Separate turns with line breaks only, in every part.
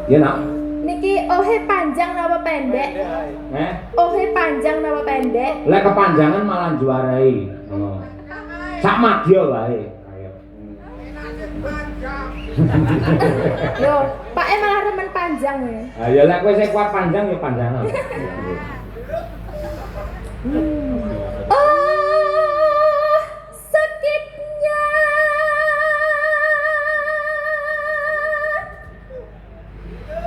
Iya nak.
Niki ohe panjang napa pendek? Ohe panjang napa pendek?
Lek kepanjangan malah juarai. Ngono. Sak madya wae. Ayo.
Yo, Pak malah remen panjang ya.
Ah ya lek kowe sing kuat panjang ya panjangan.
Oh, sakitnya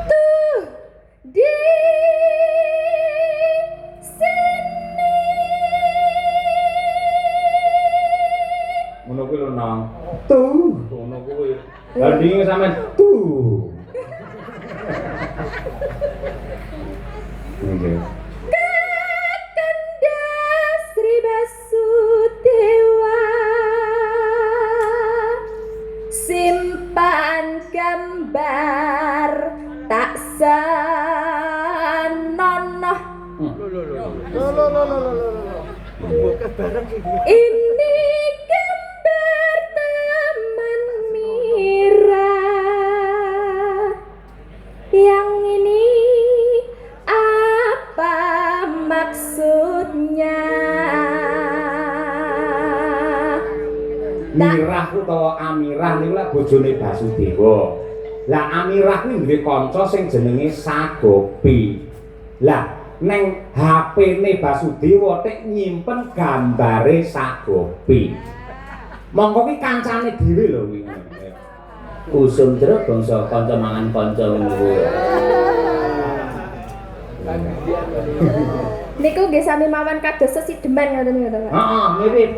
tuh di sini.
Ngono kuwi lho nang. Tuh, ngono kuwi. Bandinge sampean tuh. Nggih.
Kakanda Sri Basudewa simpan gambar tak sanono. Ini gambar teman Mira. Yang ini apa maksudnya?
Mirah utawa Amirah niku lak bojone Basudewa. Lah Amirah kuwi duwe kanca sing jenenge Sagopi. Lah neng HP-ne Basudewa tek nyimpen gambare Sagopi. Monggo ki kancane dhewe lho kuwi. Usum jero bangsa kanca mangan kanca ngono.
Niku nggih sami mawon kados sesideman ngoten niku to, Pak.
Heeh, mirip.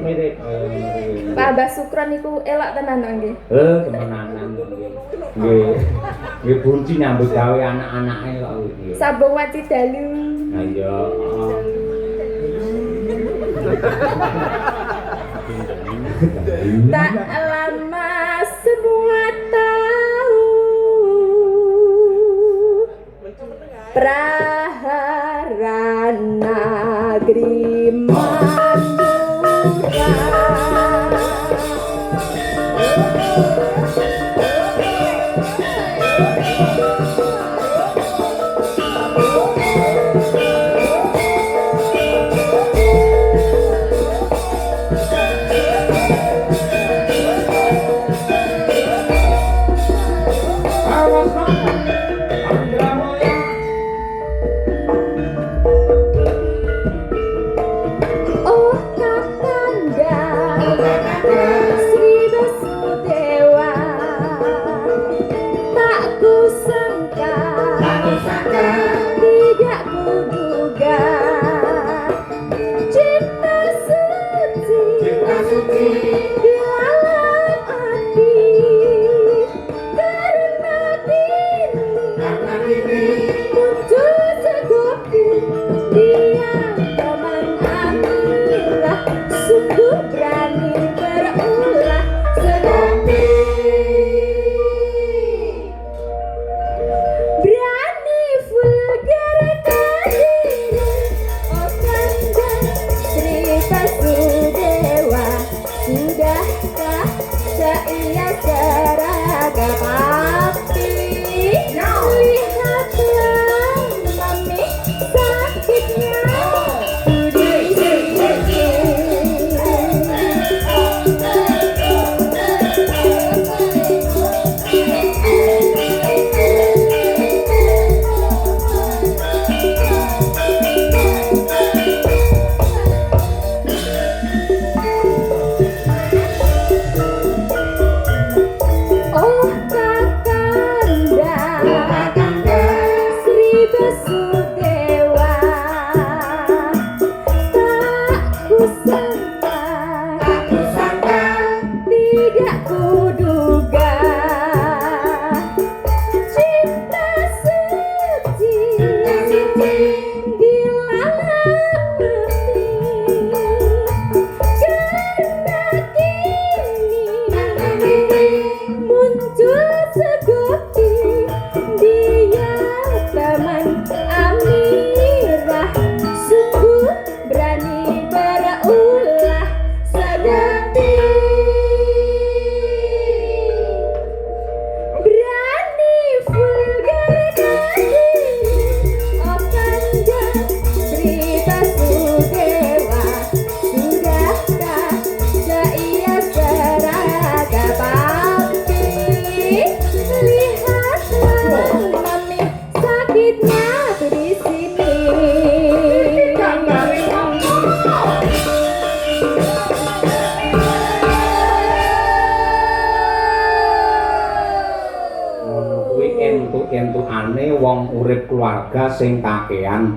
Pak Mbah Sukron niku elok tenan nggih.
Temenanan nggih. Nggih bunci nyambut gawe anak-anake kok nggih.
Sambung wanci dalu.
Nah iya.
Tak lama semua tahu Prahara Nagri Oh Kakanda Sri Basudewa, tak kusangka, tidak kuduga, cinta suci di dalam hati, karena kini muncul Sagopi, dia teman Amirah, sungguh berani berulah Sagopi.
biasane wong urip keluarga sing kakean